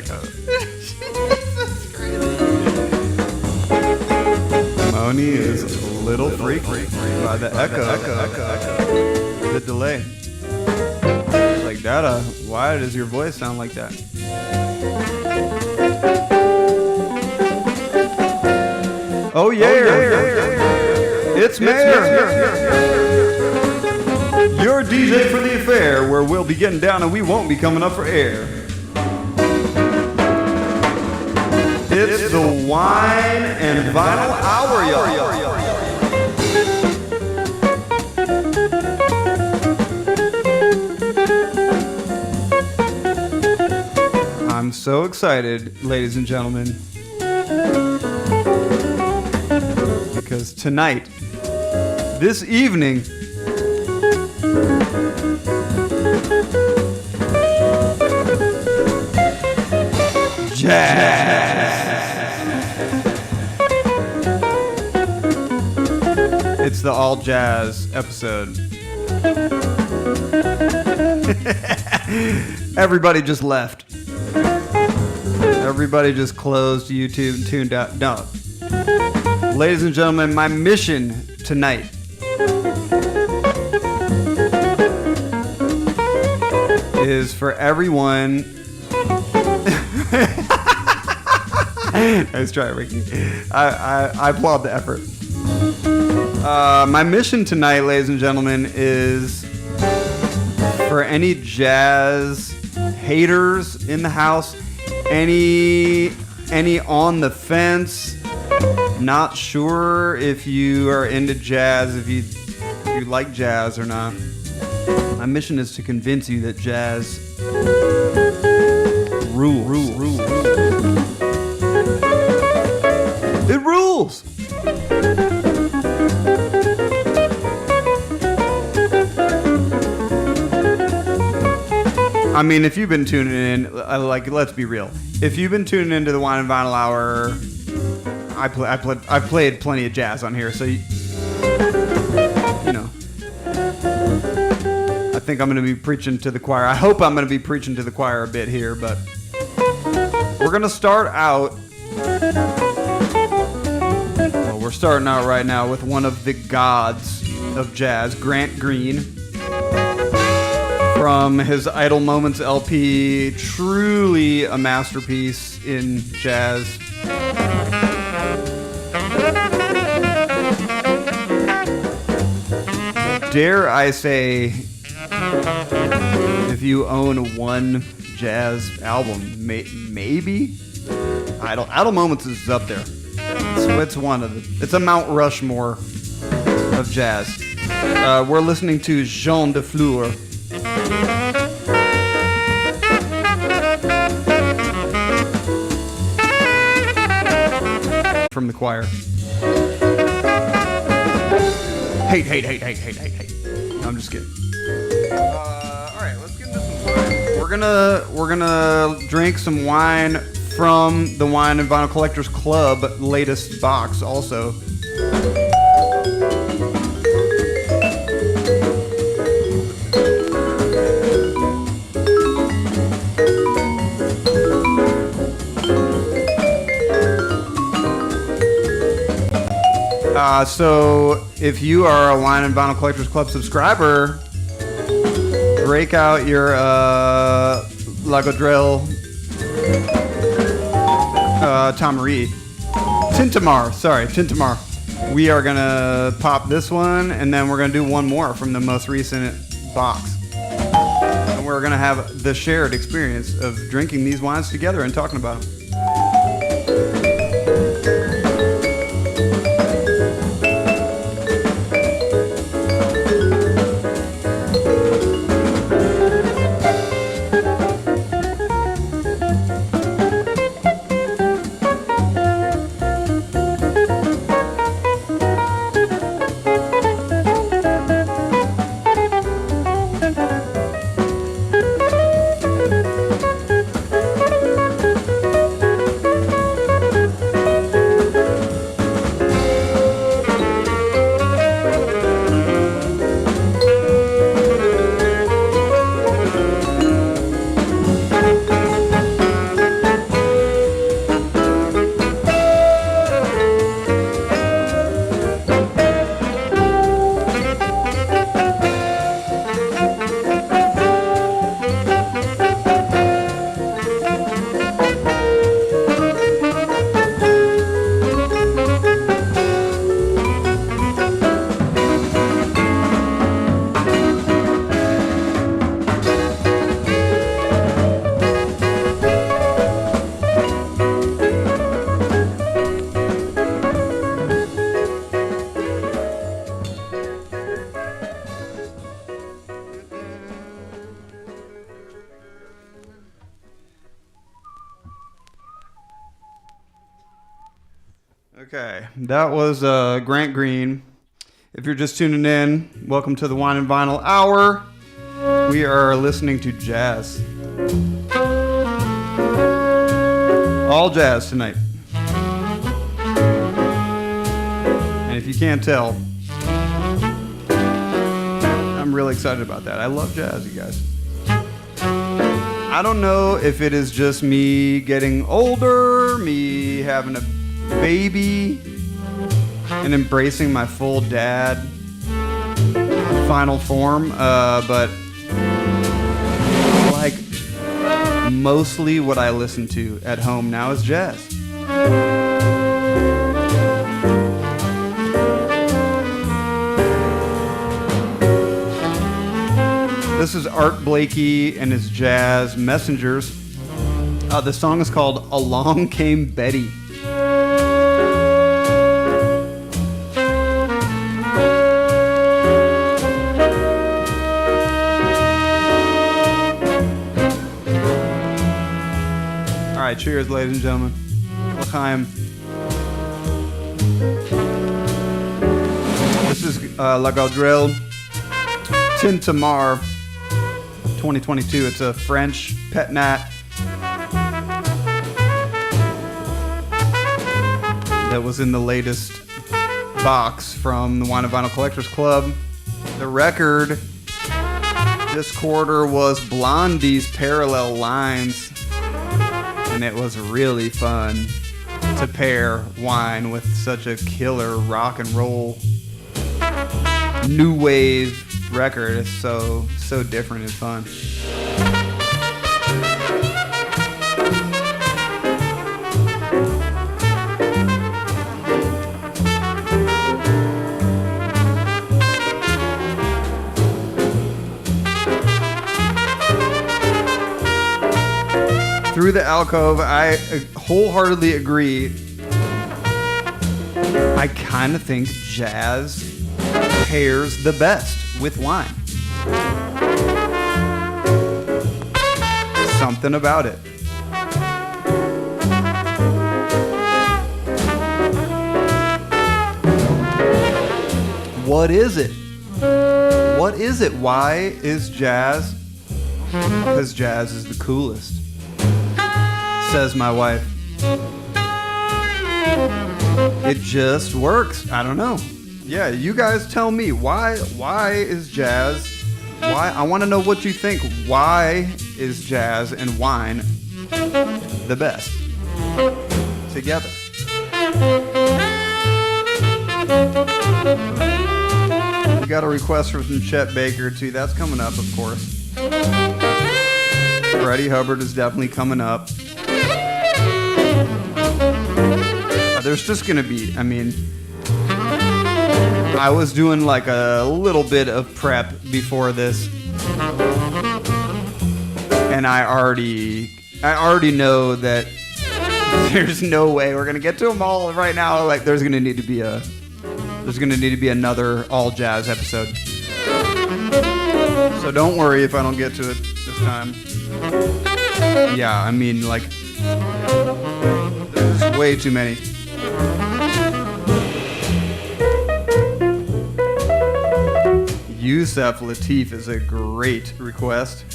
echo. Moni is a little freaky by the echo. The delay. Like, Dada, why does your voice sound like that? Oh yeah, it's Mayer. Your DJ for the affair, where we'll be getting down and we won't be coming up for air. It's the Wine and Vinyl Hour, y'all. I'm so excited, ladies and gentlemen, because tonight, this evening, jazz. It's the all jazz episode. Everybody just left. Everybody just closed YouTube and tuned out. No. Ladies and gentlemen, my mission tonight is for everyone. Nice try, Ricky. I applaud the effort. My mission tonight, ladies and gentlemen, is for any jazz haters in the house, any on the fence, not sure if you are into jazz, if you like jazz or not. My mission is to convince you that jazz rules. It rules. I mean, if you've been tuning in, let's be real. If you've been tuning into the Wine and Vinyl Hour, I've played plenty of jazz on here, so you know. I think I'm going to be preaching to the choir. I hope I'm going to be preaching to the choir a bit here, but we're going to start out. Well, we're starting out right now with one of the gods of jazz, Grant Green. From his Idle Moments LP, truly a masterpiece in jazz. Dare I say, if you own one jazz album, maybe? Idle Moments is up there. It's one of the. It's a Mount Rushmore of jazz. We're listening to Jean de Fleur. From the choir. Hate. No, I'm just kidding. Alright, let's get into some wine. We're gonna drink some wine from the Wine and Vinyl Collectors Club latest box also. So if you are a Wine and Vinyl Collectors Club subscriber, break out your Lagodrel Tamari. Tintamar. We are going to pop this one, and then we're going to do one more from the most recent box. And we're going to have the shared experience of drinking these wines together and talking about them. Okay, that was Grant Green. If you're just tuning in, welcome to the Wine and Vinyl Hour. We are listening to jazz. All jazz tonight. And if you can't tell, I'm really excited about that. I love jazz, you guys. I don't know if it is just me getting older, me having a baby, and embracing my full dad final form, but like mostly what I listen to at home now is jazz. This is Art Blakey and his Jazz Messengers. The song is called Along Came Betty. All right, cheers, ladies and gentlemen. L'chaim. This is La Gaudrelle Tintamar 2022. It's a French pet nat that was in the latest box from the Wine and Vinyl Collectors Club. The record this quarter was Blondie's Parallel Lines, and it was really fun to pair wine with such a killer rock and roll new wave record. It's so different and fun. Through the Alcove, I wholeheartedly agree. I kind of think jazz pairs the best with wine. Something about it. What is it? What is it? Why is jazz? Because jazz is the coolest, says my wife. It just works. I don't know. Yeah, you guys tell me why is jazz? Why? I want to know what you think. Why is jazz and wine the best together? We got a request from Chet Baker too. That's coming up, of course. Freddie Hubbard is definitely coming up. There's just gonna be, I was doing like a little bit of prep before this, and I already know that there's no way we're gonna get to them all right now. Like there's gonna need to be another all jazz episode. So don't worry if I don't get to it this time. Yeah, there's way too many. Yousef Latif is a great request.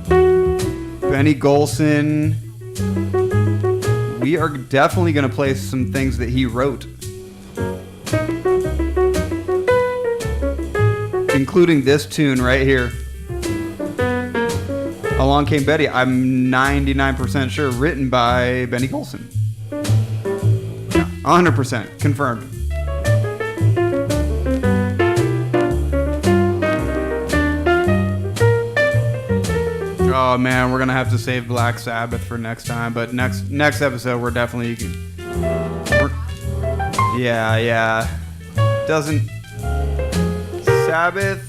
Benny Golson. We are definitely going to play some things that he wrote, including this tune right here. Along Came Betty. I'm 99% sure written by Benny Golson. 100% confirmed. Oh man, we're gonna have to save Black Sabbath for next time. But next episode, we're definitely. Yeah. Doesn't Sabbath?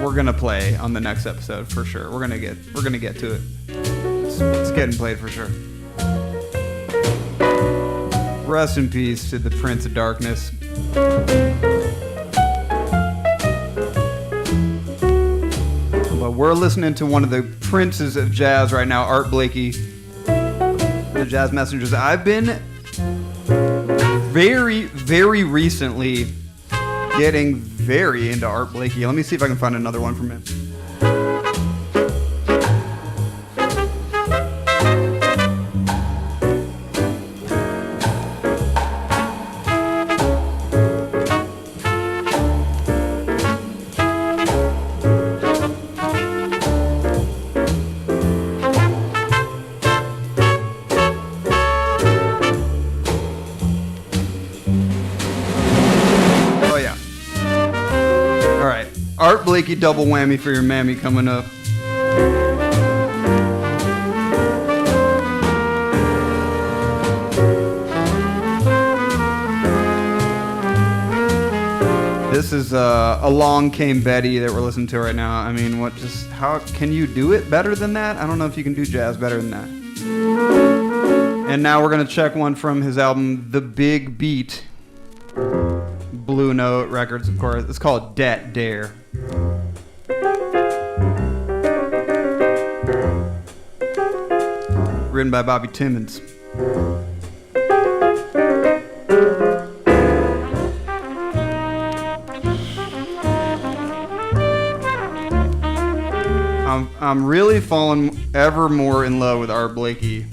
We're gonna play on the next episode for sure. We're gonna get to it. It's getting played for sure. Rest in peace to the Prince of Darkness. But we're listening to one of the princes of jazz right now, Art Blakey, the Jazz Messengers. I've been very, very recently getting very into Art Blakey. Let me see if I can find another one from him. Art Blakey double whammy for your mammy coming up. This is Along Came Betty that we're listening to right now. I mean, how can you do it better than that? I don't know if you can do jazz better than that. And now we're going to check one from his album, The Big Beat. Blue Note Records, of course. It's called Dat Dare. Written by Bobby Timmons. I'm really falling ever more in love with Art Blakey.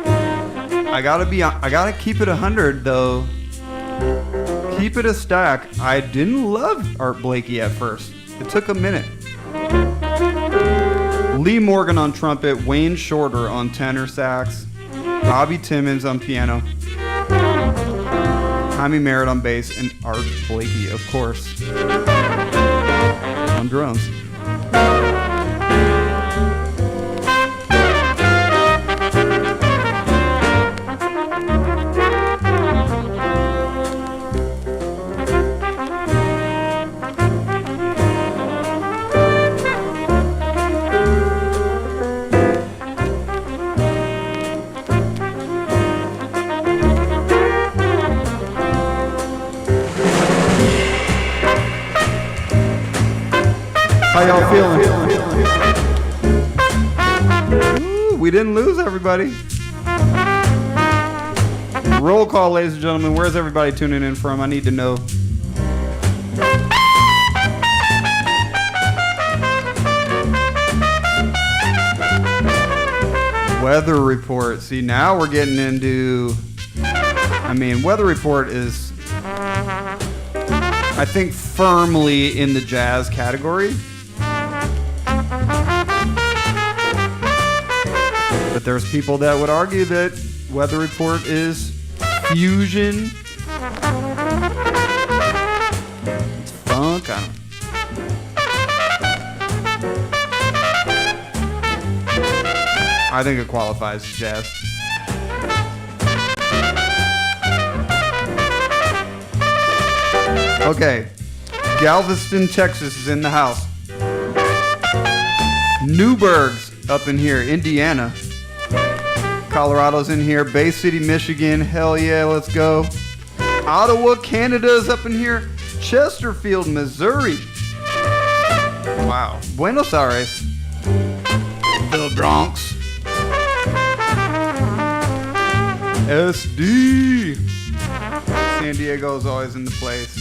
I gotta keep it 100 though. Keep it a stack. I didn't love Art Blakey at first. It took a minute. Lee Morgan on trumpet, Wayne Shorter on tenor sax, Bobby Timmons on piano, Jaime Merritt on bass, and Art Blakey, of course, on drums. How y'all feeling? Ooh, we didn't lose everybody. Roll call, ladies and gentlemen. Where's everybody tuning in from? I need to know. Weather report. See, now we're getting into... Weather report is... I think firmly in the jazz category. But there's people that would argue that Weather Report is fusion. It's funk. I think it qualifies as jazz. Okay, Galveston, Texas is in the house. Newburgh's up in here. Indiana. Colorado's in here. Bay City, Michigan. Hell yeah, let's go. Ottawa, Canada's up in here. Chesterfield, Missouri. Wow. Buenos Aires. The Bronx. SD. San Diego's always in the place.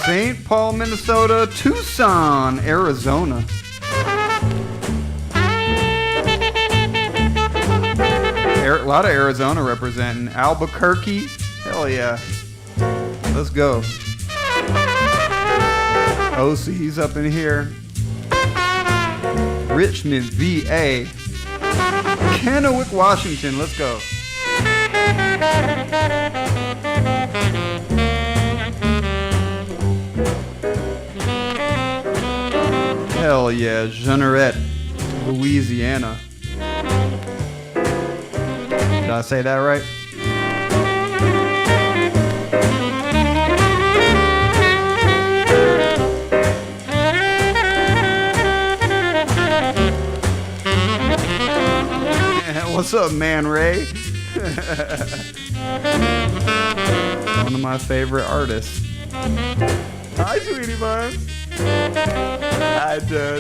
St. Paul, Minnesota. Tucson, Arizona. A lot of Arizona representing. Albuquerque. Hell yeah. Let's go. OC's up in here. Richmond, VA. Kennewick, Washington. Let's go. Hell yeah. Jeanerette, Louisiana. Did I say that right? What's up, Man Ray? One of my favorite artists. Hi, sweetie buns.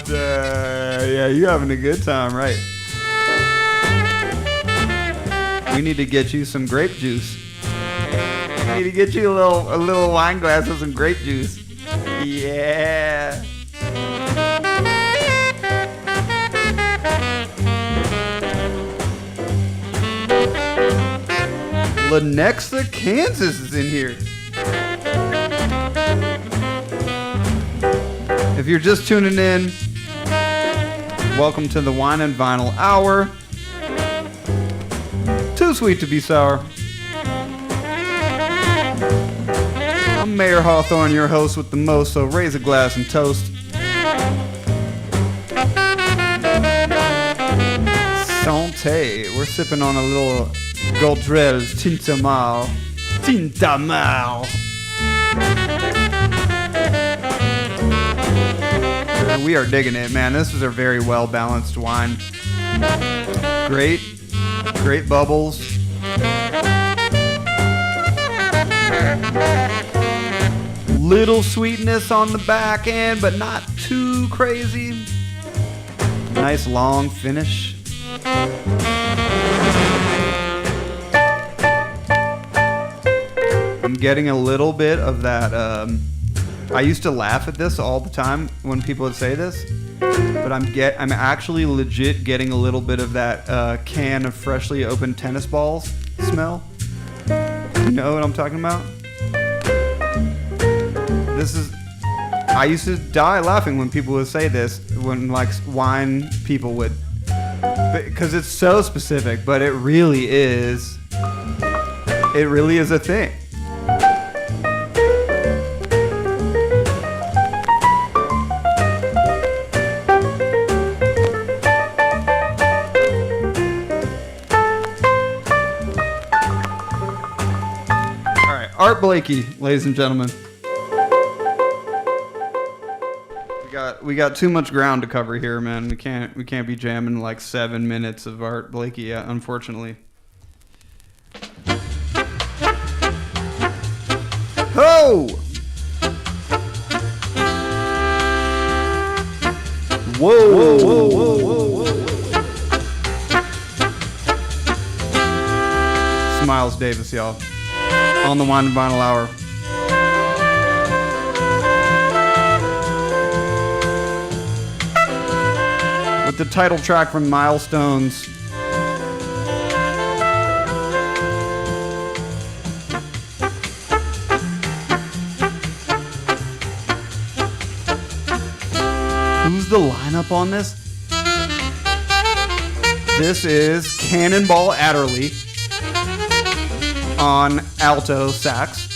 Yeah, you having a good time, right? We need to get you some grape juice. We need to get you a little wine glass of some grape juice. Yeah. Lenexa, Kansas is in here. If you're just tuning in, welcome to the Wine and Vinyl Hour. Too sweet to be sour. I'm Mayer Hawthorne, your host with the most, so raise a glass and toast. Santé. We're sipping on a little Gaudrel's Tintamarre. Tintamarre. We are digging it, man. This is a very well-balanced wine. Great bubbles. Little sweetness on the back end, but not too crazy. Nice long finish. I'm getting a little bit of that. I used to laugh at this all the time when people would say this, but I'm actually legit getting a little bit of that can of freshly opened tennis balls smell. You know what I'm talking about? I used to die laughing when people would say this, when like wine people would, because it's so specific, but it really is a thing. Art Blakey, ladies and gentlemen. We got too much ground to cover here, man. We can't be jamming like 7 minutes of Art Blakey, unfortunately. Ho! Whoa. Miles Davis, y'all. On the Wine and Vinyl Hour. With the title track from Milestones. Who's the lineup on this? This is Cannonball Adderley on alto sax,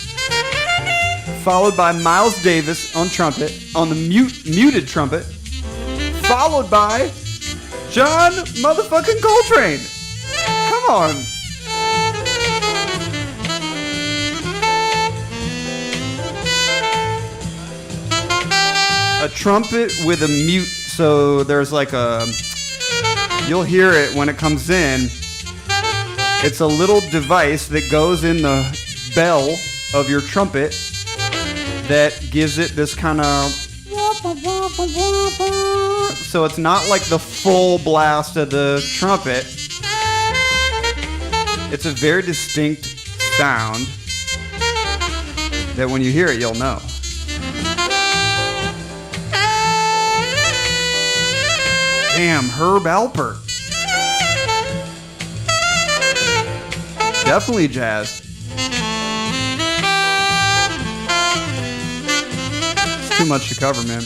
followed by Miles Davis on trumpet, on the muted trumpet, followed by John motherfucking Coltrane. Come on. A trumpet with a mute, so there's like you'll hear it when it comes in. It's a little device that goes in the bell of your trumpet that gives it this kind of... So it's not like the full blast of the trumpet. It's a very distinct sound that when you hear it, you'll know. Damn, Herb Alpert. Definitely jazz. It's too much to cover, man.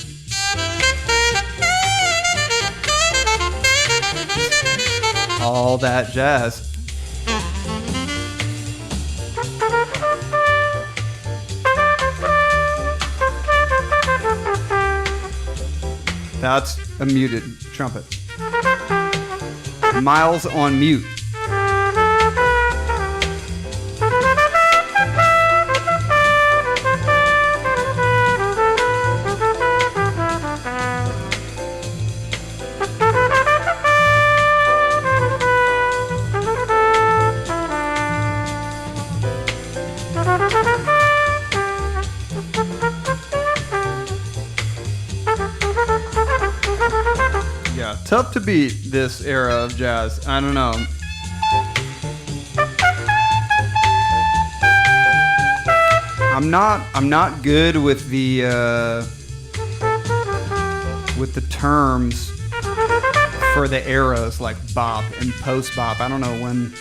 All that jazz. That's a muted trumpet. Miles on mute. Tough to beat this era of jazz. I don't know. I'm not good with the terms for the eras like bop and post bop. I don't know when.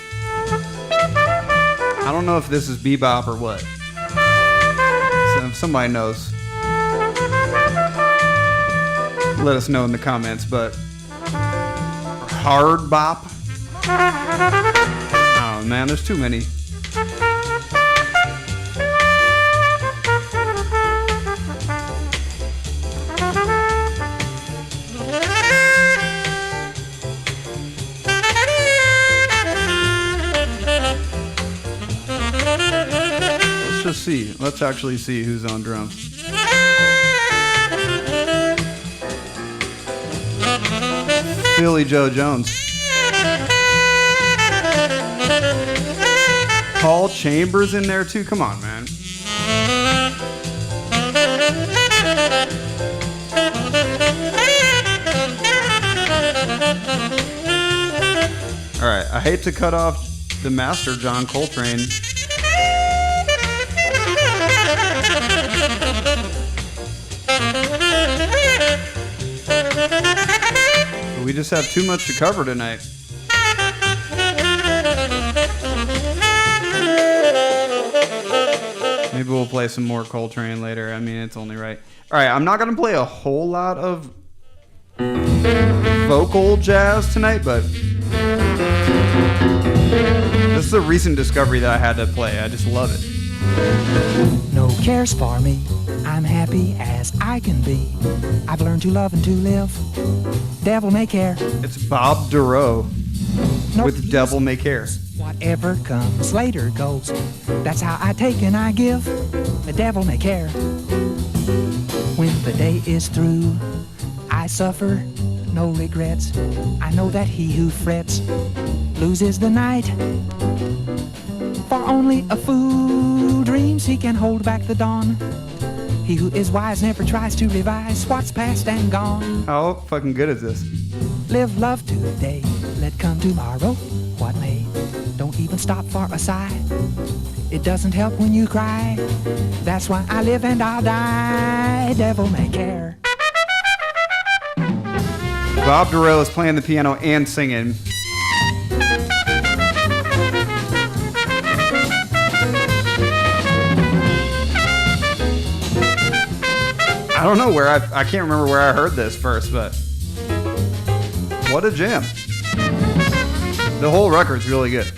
I don't know if this is bebop or what. So if somebody knows, let us know in the comments. But hard bop. Oh man, there's too many. Let's actually see who's on drums. Philly Joe Jones. Paul Chambers in there too. Come on, man. All right, I hate to cut off the master John Coltrane. We just have too much to cover tonight. Maybe we'll play some more Coltrane later. I mean, it's only right. All right, I'm not going to play a whole lot of vocal jazz tonight, but this is a recent discovery that I had to play. I just love it. No cares for me. I'm happy as I can be. I've learned to love and to live. Devil may care. It's Bob Dorough with Devil May Care. Whatever comes later goes. That's how I take and I give. The devil may care. When the day is through, I suffer no regrets. I know that he who frets loses the night. For only a fool dreams he can hold back the dawn. He who is wise never tries to revise what's past and gone. How fucking good is this? Live love today, let come tomorrow, what may. Don't even stop for a sigh. It doesn't help when you cry. That's why I live and I'll die. Devil may care. Bob Dorough is playing the piano and singing. I don't know where I can't remember where I heard this first, but what a jam. The whole record's really good.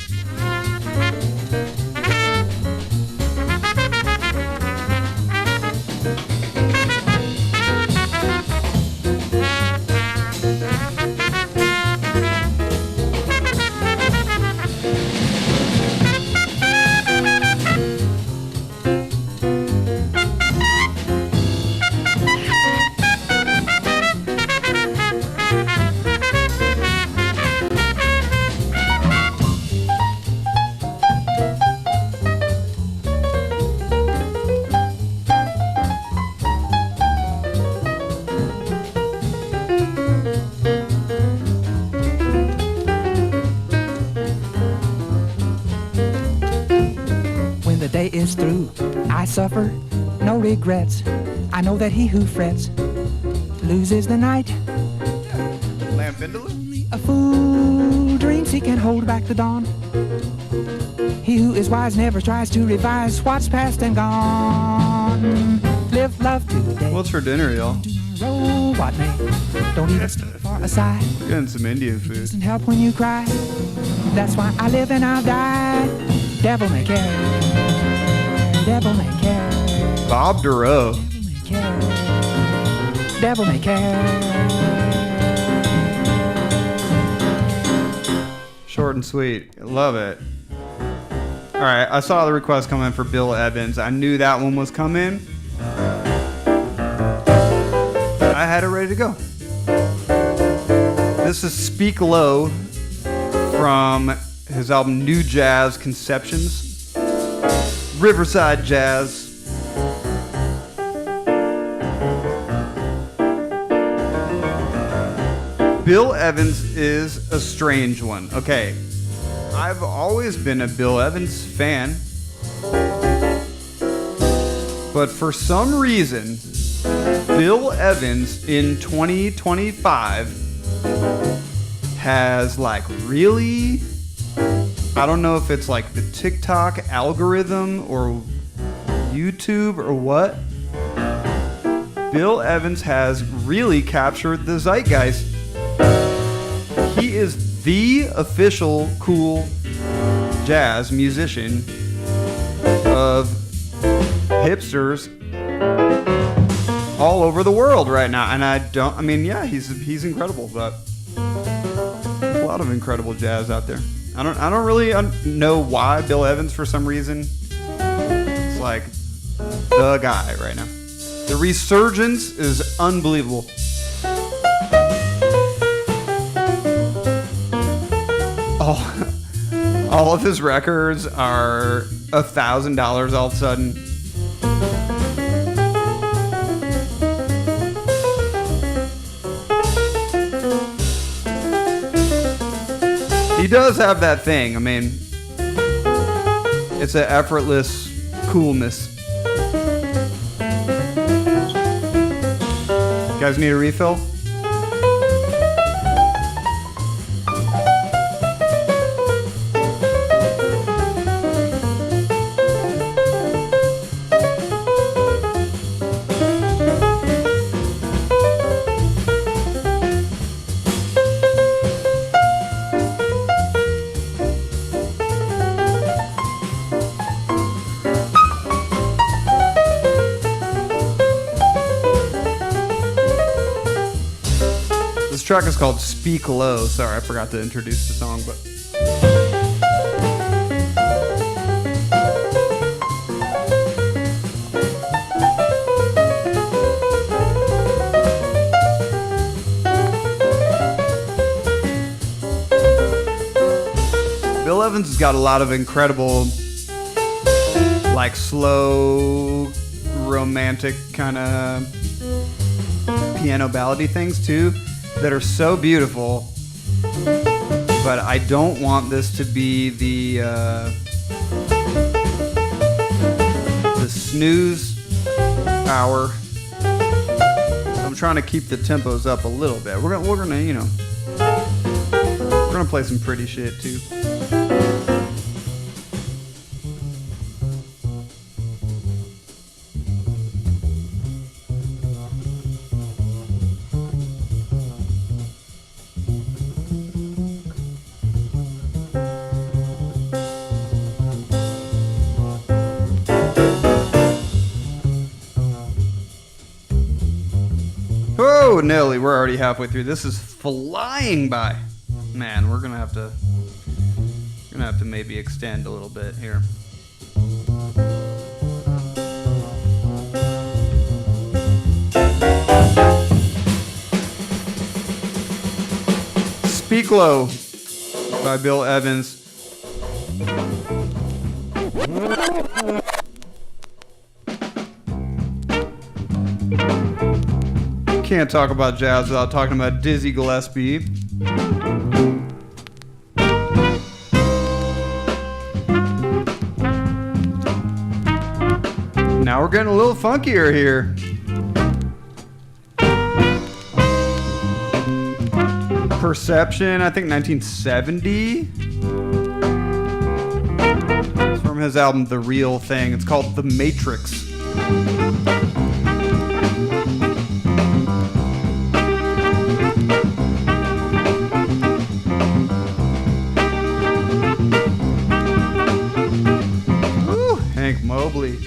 Is through, I suffer no regrets. I know that he who frets loses the night. Lamb Vindaloo? A fool dreams he can hold back the dawn. He who is wise never tries to revise what's past and gone. Live love today. What's for dinner, y'all? Tomorrow, what may. Don't even stop for a sigh. We're getting some Indian food. Doesn't help when you cry. That's why I live and I'll die. Devil may care. Devil may care. Bob Dorough. Devil may care. Short and sweet. Love it. All right, I saw the request come in for Bill Evans. I knew that one was coming. I had it ready to go. This is Speak Low from his album New Jazz Conceptions. Riverside Jazz. Bill Evans is a strange one. Okay, I've always been a Bill Evans fan, but for some reason, Bill Evans in 2025 has like really, I don't know if it's like the TikTok algorithm or YouTube or what. Bill Evans has really captured the zeitgeist. He is the official cool jazz musician of hipsters all over the world right now. And yeah, he's incredible, but there's a lot of incredible jazz out there. I don't really know why Bill Evans, for some reason, is like the guy right now. The resurgence is unbelievable. All of his records are $1,000 all of a sudden. He does have that thing. I mean, it's an effortless coolness. You guys need a refill? This track is called Speak Low. Sorry, I forgot to introduce the song, but Bill Evans has got a lot of incredible, like slow, romantic kind of piano ballady things too, that are so beautiful, but I don't want this to be the snooze hour. I'm trying to keep the tempos up a little bit. We're gonna play some pretty shit too. Oh, Nelly, we're already halfway through. This is flying by. Man, we're gonna have to maybe extend a little bit here. Speak Low by Bill Evans. Can't talk about jazz without talking about Dizzy Gillespie. Now we're getting a little funkier here. Perception, I think 1970. It's from his album The Real Thing. It's called The Matrix. Mobley.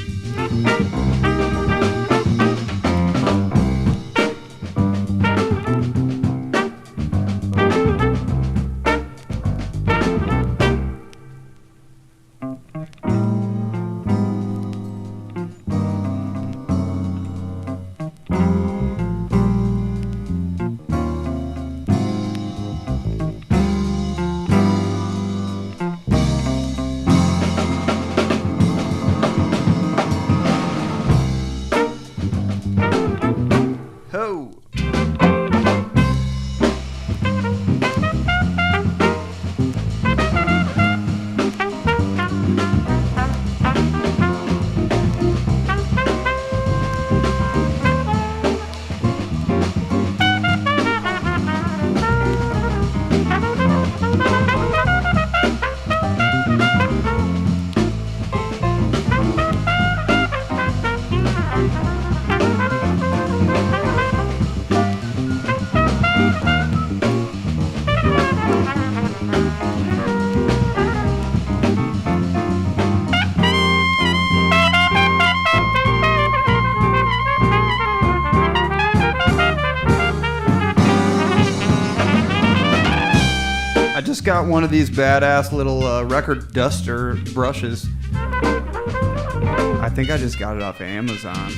just got one of these badass little record duster brushes. I think I just got it off of Amazon.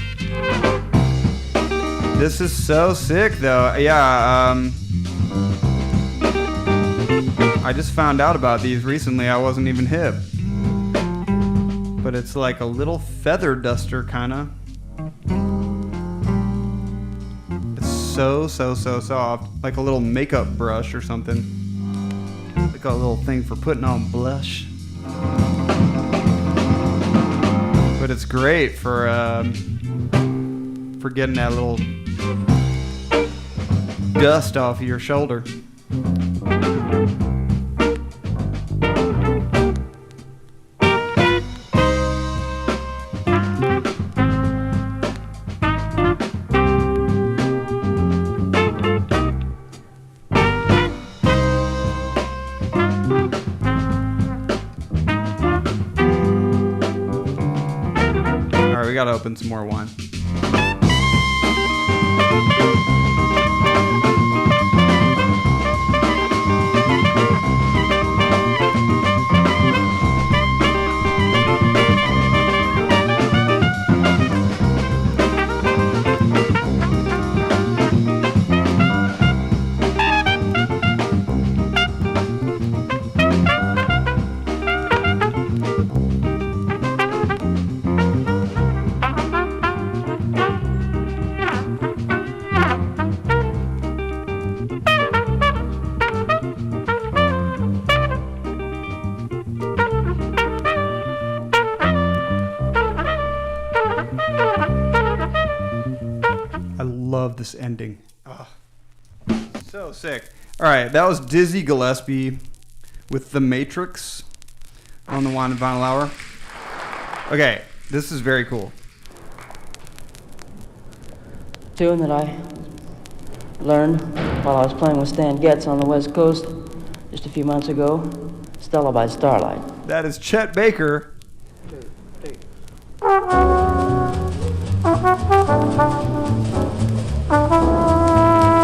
This is so sick, though. Yeah, I just found out about these recently. I wasn't even hip. But it's like a little feather duster, kind of. It's so soft. Like a little makeup brush or something. Like a little thing for putting on blush. But it's great for getting that little dust off of your shoulder. All right, we gotta open some more wine. This ending. Oh, so sick. All right, that was Dizzy Gillespie with The Matrix on the Wine and Vinyl Hour. Okay, this is very cool. Tune that I learned while I was playing with Stan Getz on the West Coast just a few months ago. Stella by Starlight. That is Chet Baker.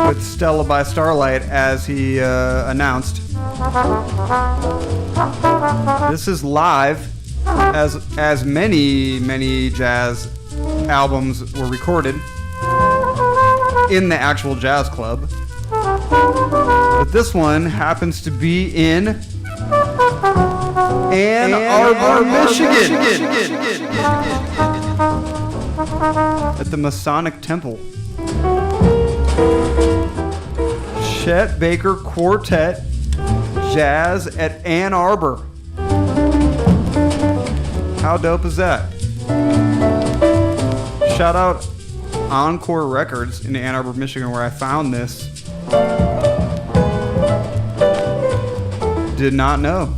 With Stella by Starlight, as he announced. This is live, as many jazz albums were recorded in the actual jazz club. But this one happens to be in Ann Arbor, Michigan, at the Masonic Temple. Chet Baker Quartet Jazz at Ann Arbor. How dope is that? Shout out Encore Records in Ann Arbor, Michigan, where I found this. Did not know.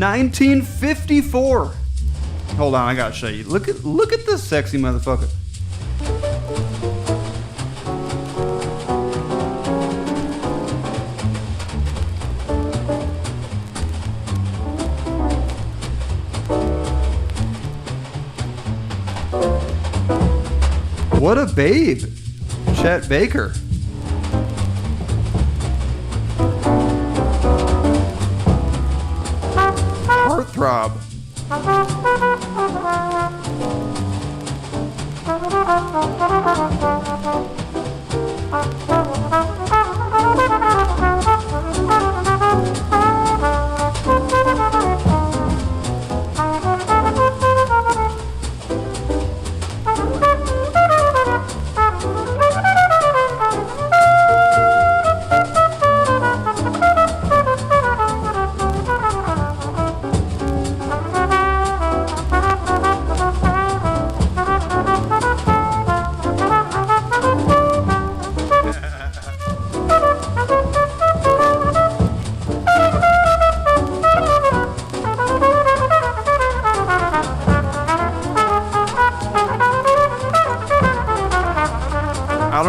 $1954. Hold on, I gotta show you. Look at this sexy motherfucker. What a babe, Chet Baker. Heartthrob.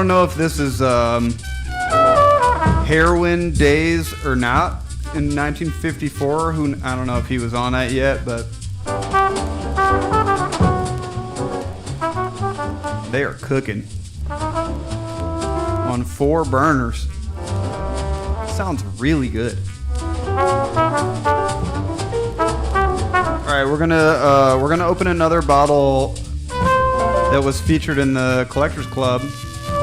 don't know if this is Heroin Days or not in 1954. I don't know if he was on that yet, but they are cooking on 4 burners. Sounds really good. All right, we're gonna open another bottle that was featured in the Collectors Club. There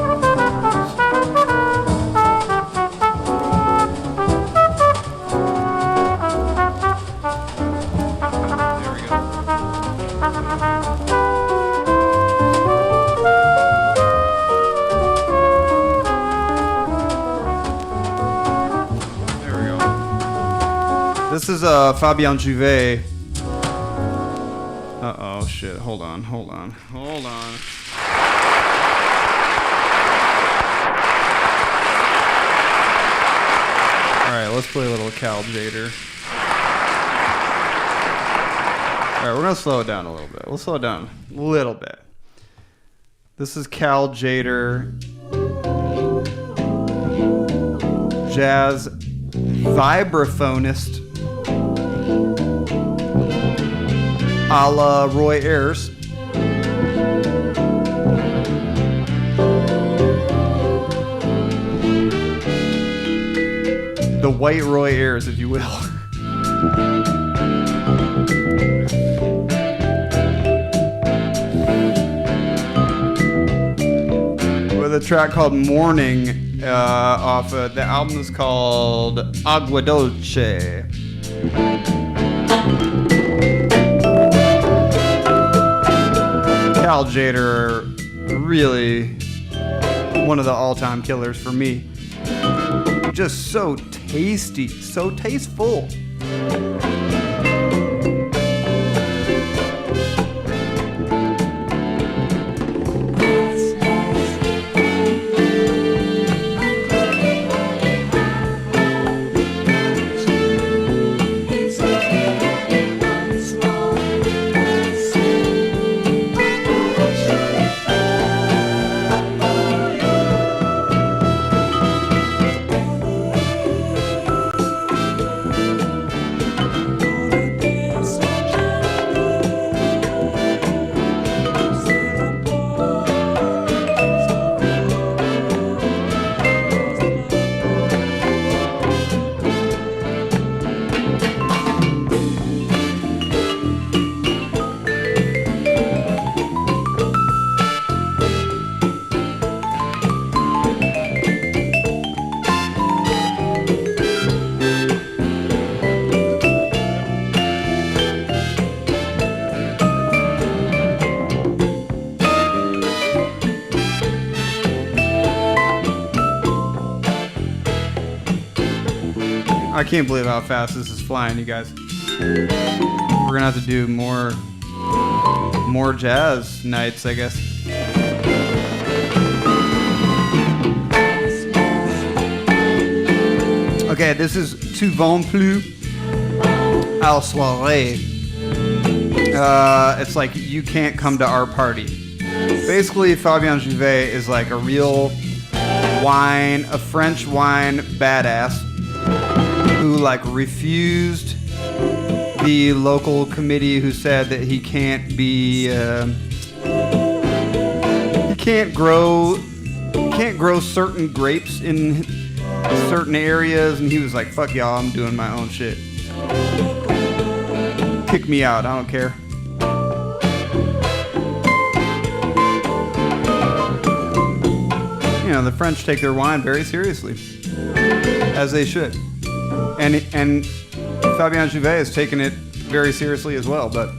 we go. There we go. This is Fabien Juvet. Uh-oh, shit. Hold on. Alright, let's play a little Cal Jader. Alright, we're gonna slow it down a little bit. We'll slow it down a little bit. This is Cal Jader, jazz vibraphonist, a la Roy Ayers. The white Roy Ayers, if you will. With a track called Morning off the album is called Agua Dolce. Cal Jader, really one of the all-time killers for me. Just so tasty, so tasteful. I can't believe how fast this is flying, you guys. We're gonna have to do more jazz nights, I guess. Okay, this is Tu Vends Plus à la Soirée. It's like you can't come to our party. Basically, Fabien Juvet is like a real French wine badass who like refused the local committee who said that he can't grow certain grapes in certain areas, and he was like, fuck y'all, I'm doing my own shit. Kick me out, I don't care. You know, the French take their wine very seriously, as they should. And Fabien Juvet has taken it very seriously as well, but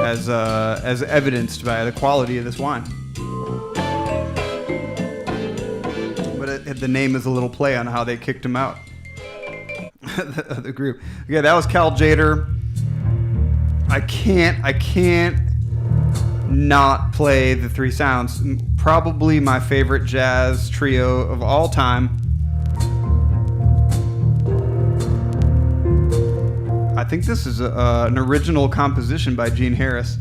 as evidenced by the quality of this wine. But the name is a little play on how they kicked him out of the group. Okay, that was Cal Jader. I can't not play the Three Sounds. Probably my favorite jazz trio of all time. I think this is an original composition by Gene Harris.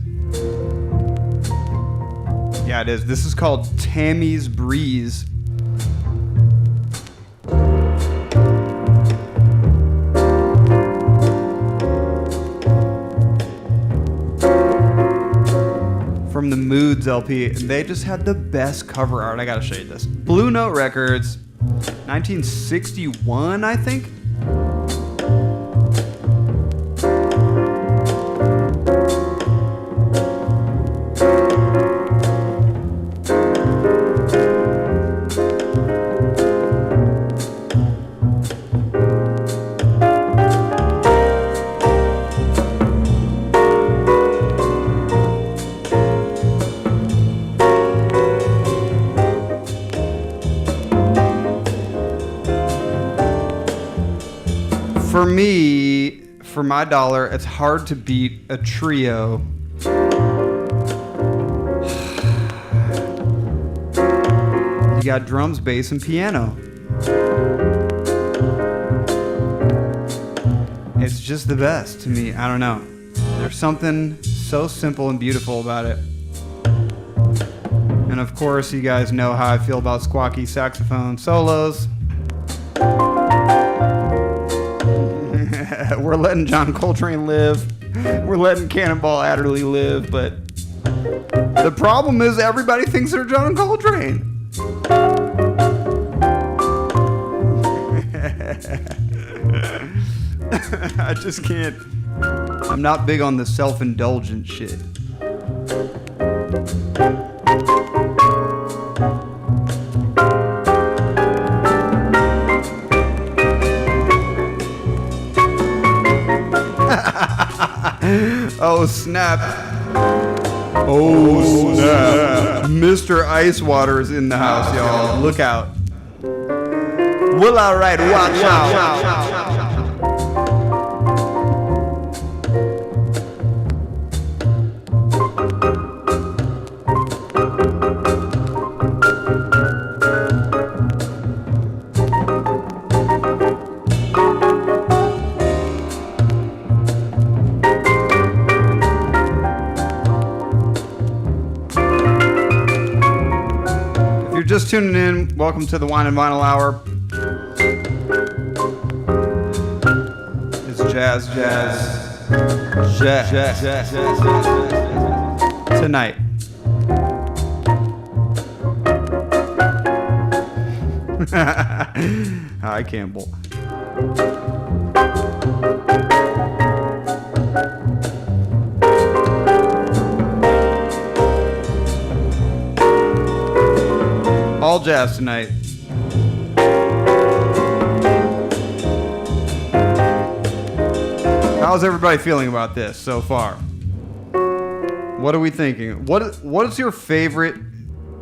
Yeah, it is. This is called Tammy's Breeze. From the Moods LP. They just had the best cover art. I gotta show you this. Blue Note Records, 1961, I think. For me, for my dollar, it's hard to beat a trio. You got drums, bass, and piano. It's just the best to me. I don't know. There's something so simple and beautiful about it. And of course, you guys know how I feel about squawky saxophone solos. We're letting John Coltrane live. We're letting Cannonball Adderley live, but the problem is everybody thinks they're John Coltrane. I just can't. I'm not big on the self-indulgent shit. Oh snap. Oh snap. Mr. Icewater is in the house, y'all. Look out. Well, alright, watch out. Just tuning in, welcome to the Wine and Vinyl Hour. It's jazz tonight. Hi, Campbell. All jazz tonight. How's everybody feeling about this so far? What are we thinking? What is your favorite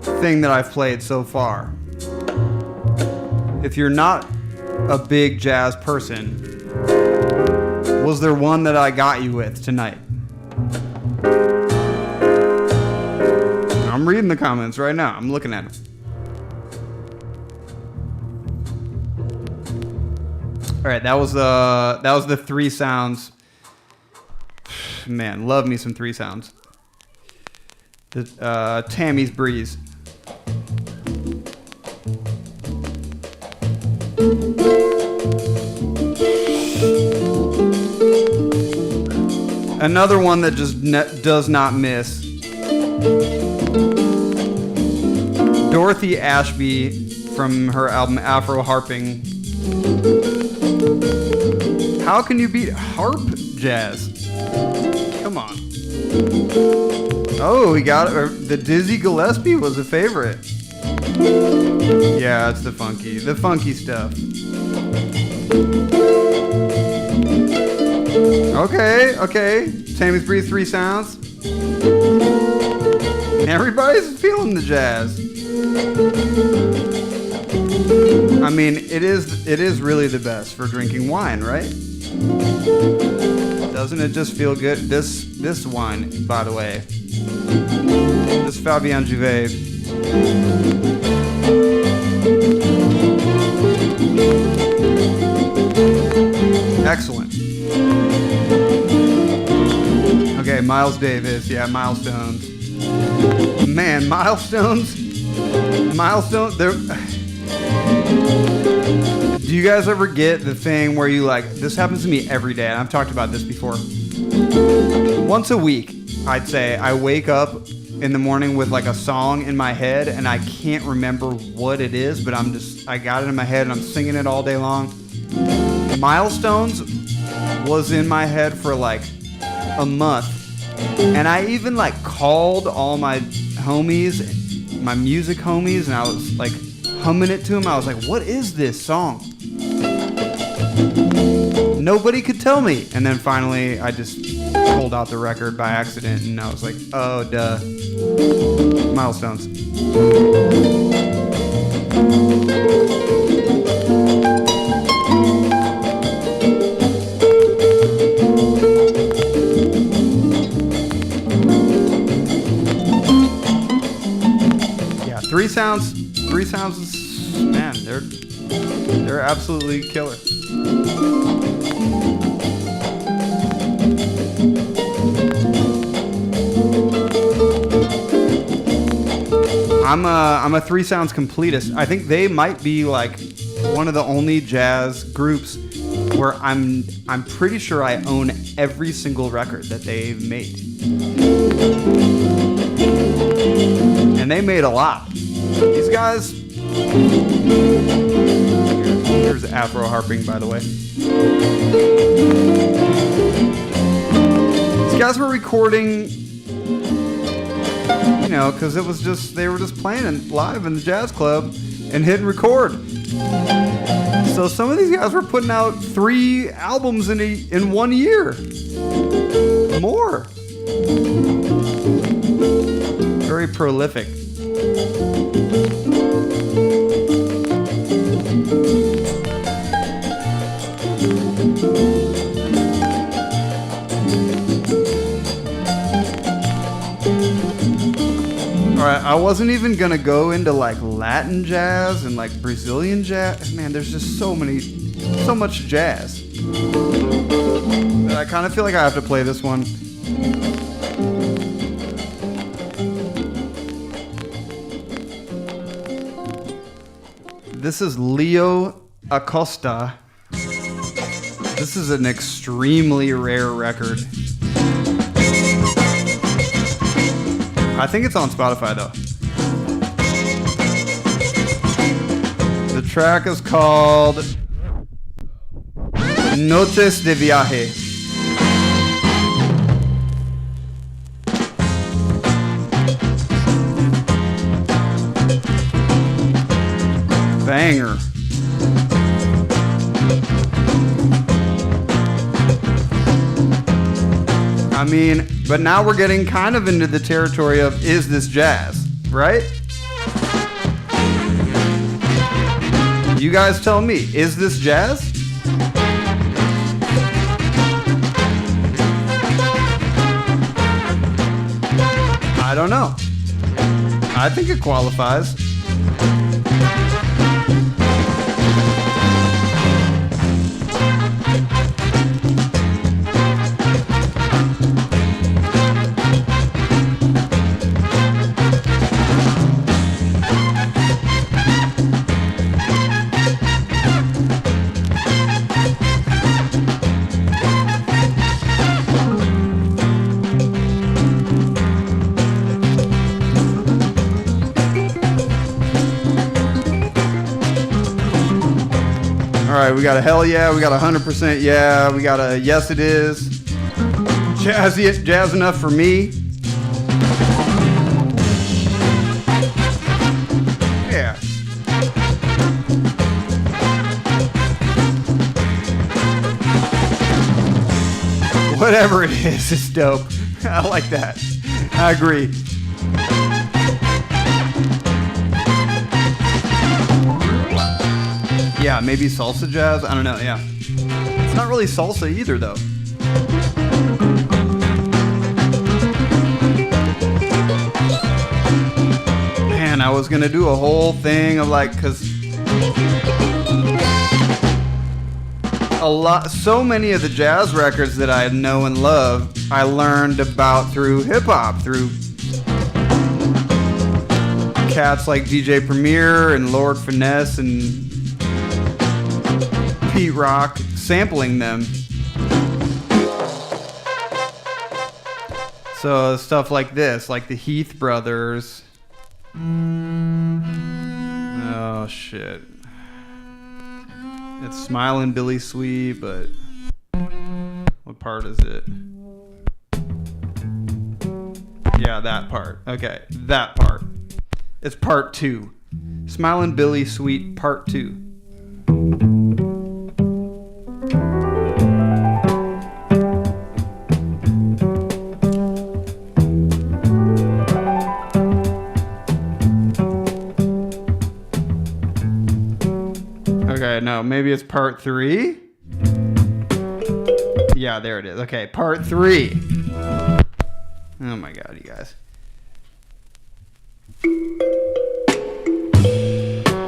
thing that I've played so far? If you're not a big jazz person, was there one that I got you with tonight? I'm reading the comments right now. I'm looking at them. All right, that was the three sounds. Man, love me some three sounds. Tammy's Breeze. Another one that just does not miss. Dorothy Ashby from her album Afro Harping. How can you beat harp jazz? Come on. Oh, he got it. The Dizzy Gillespie was a favorite. Yeah, it's the funky stuff. Okay. Tammy's Breeze, three sounds. Everybody's feeling the jazz. I mean, it is really the best for drinking wine, right? Doesn't it just feel good? This wine, by the way, this Fabien Juvet. Excellent. Okay, Miles Davis, yeah, Milestones. Man, Milestones, they're... Do you guys ever get the thing where you like, this happens to me every day, and I've talked about this before. Once a week, I'd say, I wake up in the morning with like a song in my head, and I can't remember what it is, but I got it in my head, and I'm singing it all day long. Milestones was in my head for like a month, and I even like called all my homies, my music homies, and I was like humming it to them. I was like, what is this song? Nobody could tell me. And then finally I just pulled out the record by accident, and I was like, oh duh. Milestones. Yeah, Three Sounds is, man, they're absolutely killer. I'm a Three Sounds completist. I think they might be like one of the only jazz groups where I'm pretty sure I own every single record that they've made. And they made a lot. These guys... Here's Afro harping, by the way. These guys were recording, you know, because they were just playing live in the jazz club and hitting record. So some of these guys were putting out 3 albums in 1 year. More. Very prolific. Alright, I wasn't even gonna go into like Latin jazz and like Brazilian jazz. Man, there's just so much jazz. But I kind of feel like I have to play this one. This is Leo Acosta. This is an extremely rare record. I think it's on Spotify though. The track is called Noches de Viaje. Banger. I mean, but now we're getting kind of into the territory of, is this jazz, right? You guys tell me, is this jazz? I don't know. I think it qualifies. Alright, we got a hell yeah, we got a 100% yeah, we got a yes it is. Jazz enough for me. Yeah. Whatever it is, it's dope. I like that. I agree. Yeah, maybe salsa jazz. I don't know. Yeah, it's not really salsa either, though. Man, I was gonna do a whole thing of like, cause so many of the jazz records that I know and love, I learned about through hip hop, through cats like DJ Premier and Lord Finesse and Pete Rock sampling them. So stuff like this, like the Heath Brothers. Oh shit. It's Smilin' Billy Sweet, but what part is it? Yeah, that part. Okay, that part. It's part 2. Smilin' Billy Sweet part 2. Okay, no, maybe it's part 3? Yeah, there it is. Okay, part 3. Oh my god, you guys.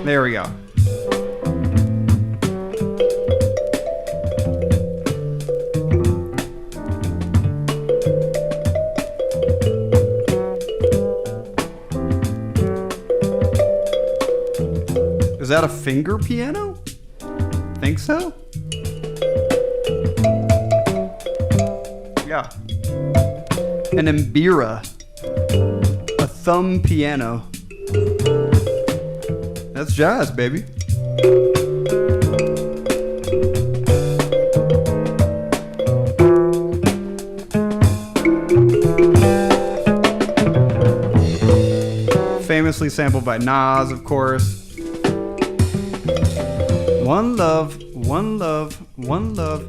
There we go. Is that a finger piano? Think so? Yeah. An Mbira. A thumb piano. That's jazz, baby. Famously sampled by Nas, of course. One Love, One Love, One Love.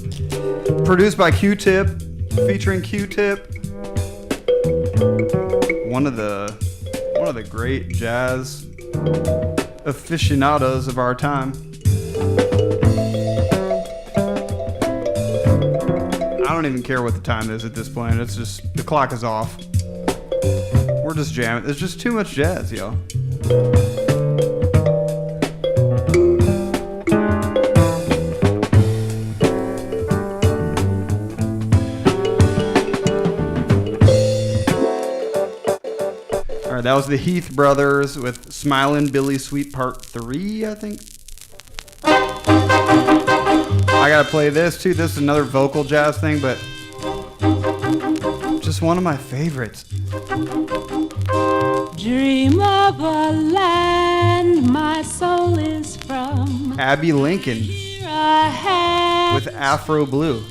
Produced by Q-Tip, featuring Q-Tip. One of the great jazz aficionados of our time. I don't even care what the time is at this point. It's just, the clock is off. We're just jamming. There's just too much jazz, yo. That was the Heath Brothers with Smilin' Billy Sweet Part 3, I think. I gotta play this too. This is another vocal jazz thing, but just one of my favorites. Dream of a land my soul is from. Abby Lincoln with Afro Blue.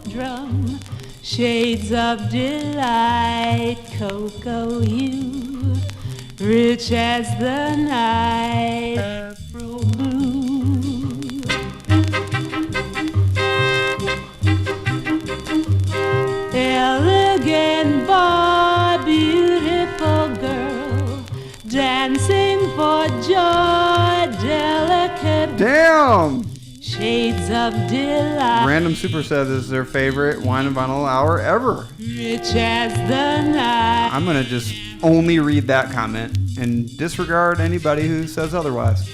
Drum, shades of delight, cocoa hue. Rich as the night, Afro blue. Elegant boy, beautiful girl, dancing for joy, delicate. Damn! Shades of delight. Random Super says this is their favorite Wine and Vinyl hour ever. Rich as the night. I'm gonna just only read that comment and disregard anybody who says otherwise.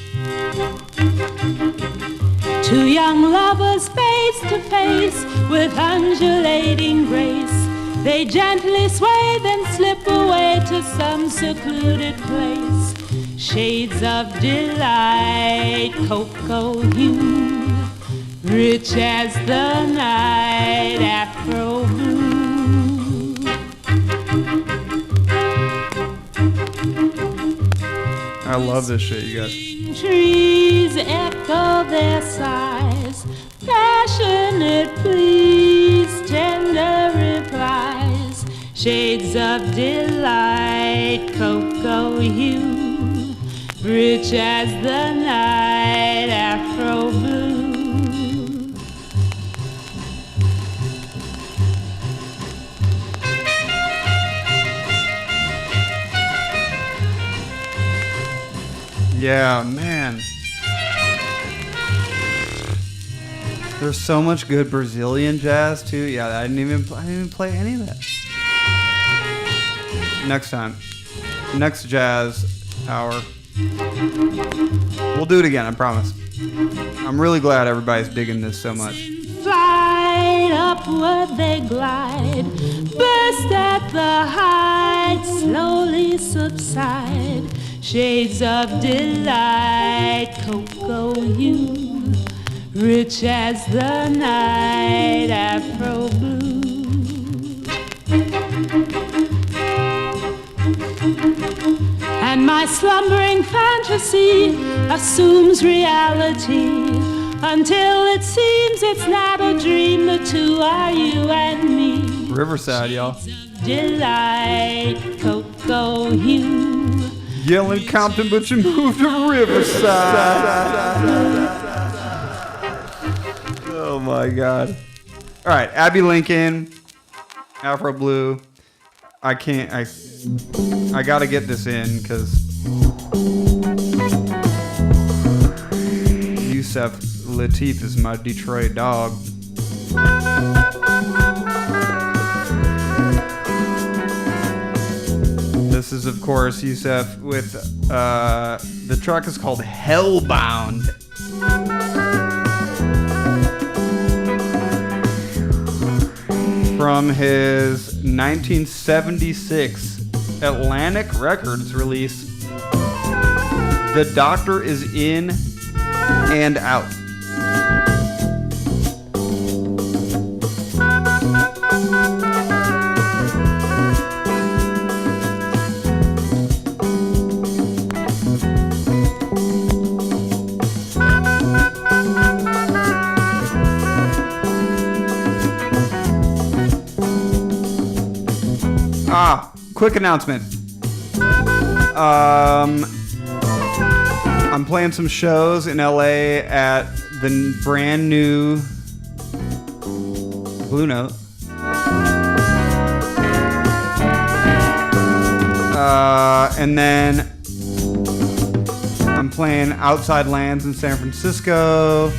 Two young lovers face to face with undulating grace. They gently sway, then slip away to some secluded place. Shades of delight, cocoa hue, rich as the night, Afro blue. I love this shit, you guys. Trees echo their sighs, passionate pleas, tender replies, shades of delight, cocoa hue, rich as the night, Afro blue. Yeah, man. There's so much good Brazilian jazz too. Yeah, I didn't even play any of that. Next time. Next jazz hour. We'll do it again, I promise. I'm really glad everybody's digging this so much. Flight upward they glide, burst at the height, slowly subside. shades of delight, cocoa hue, rich as the night, afro blue. And my slumbering fantasy assumes reality until it seems it's not a dream. The two are you and me. Riverside, y'all. Delight, cocoa hue. Yelling Compton, but you moved to Riverside. Oh my God. All right, Abby Lincoln, Afro Blue. I gotta get this in because Yousef Latif is my Detroit dog. This is, of course, Yousef with, the track is called Hellbound. From his 1976 Atlantic Records release, The Doctor is In and Out. Quick announcement. I'm playing some shows in LA at the brand new Blue Note. And then I'm playing Outside Lands in San Francisco.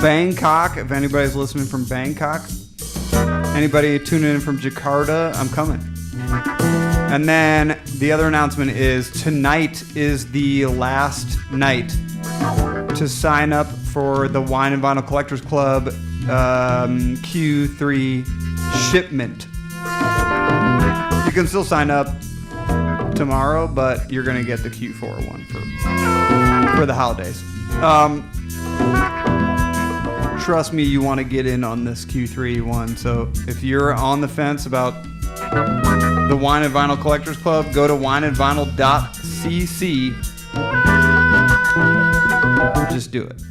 Bangkok, if anybody's listening from Bangkok. Anybody tuning in from Jakarta, I'm coming. And then the other announcement is tonight is the last night to sign up for the Wine and Vinyl Collectors Club Q3 shipment. You can still sign up tomorrow, but you're going to get the Q4 one for the holidays. Trust me, you want to get in on this Q3 one. So if you're on the fence about the Wine and Vinyl Collectors Club, go to WineAndVinyl.cc. Just do it.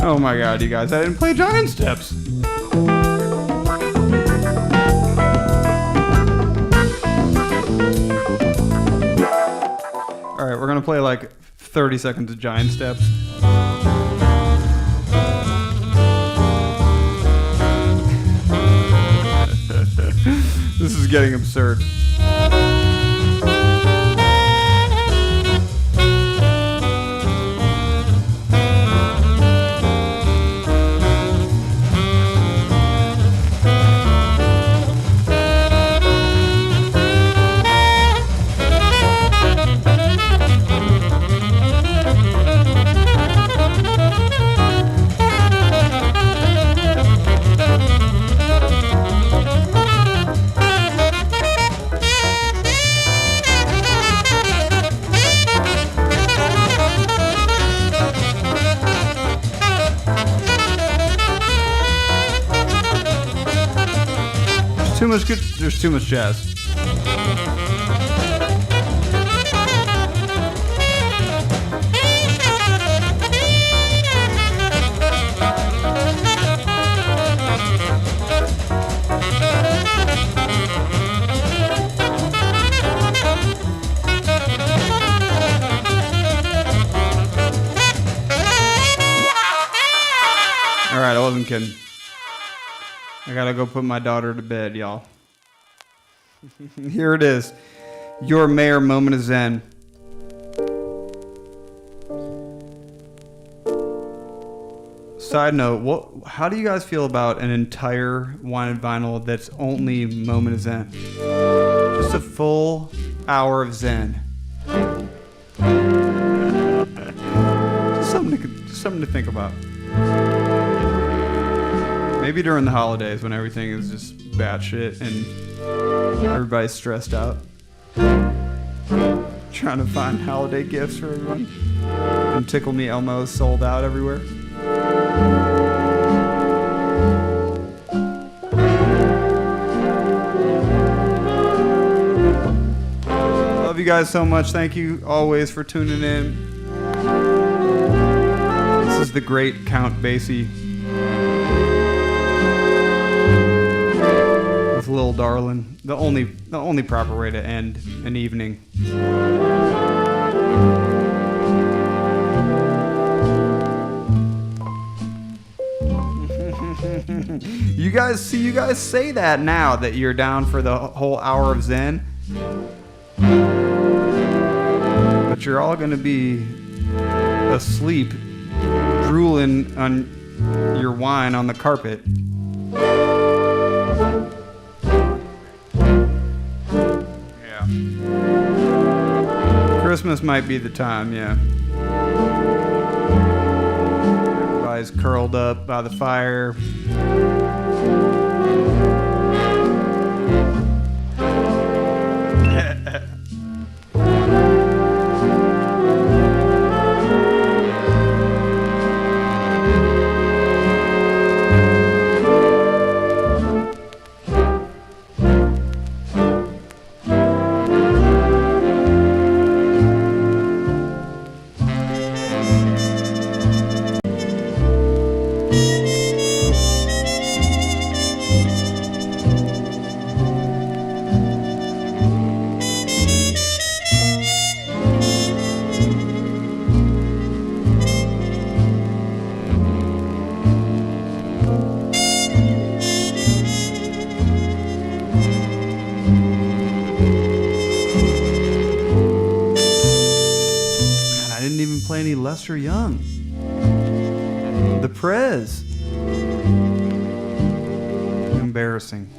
Oh my God, you guys, I didn't play Giant Steps. All right, we're gonna play like 30 seconds of Giant Steps. This is getting absurd. too much good. There's too much jazz. All right, I wasn't kidding. I gotta go put my daughter to bed, y'all. Here it is. Your Mayer moment of Zen. Side note, how do you guys feel about an entire Wine and Vinyl that's only moment of Zen? Just a full hour of Zen. Just something to think about. Maybe during the holidays when everything is just batshit and everybody's stressed out. Trying to find holiday gifts for everyone. And Tickle Me Elmo's sold out everywhere. Love you guys so much. Thank you always for tuning in. This is the great Count Basie. With Lil Darlin'. The only proper way to end an evening. You guys say that now that you're down for the whole hour of Zen. But you're all gonna be asleep, drooling on your wine on the carpet. Yeah. Christmas might be the time, yeah. Everybody's curled up by the fire. Lester Young, the Prez. Embarrassing.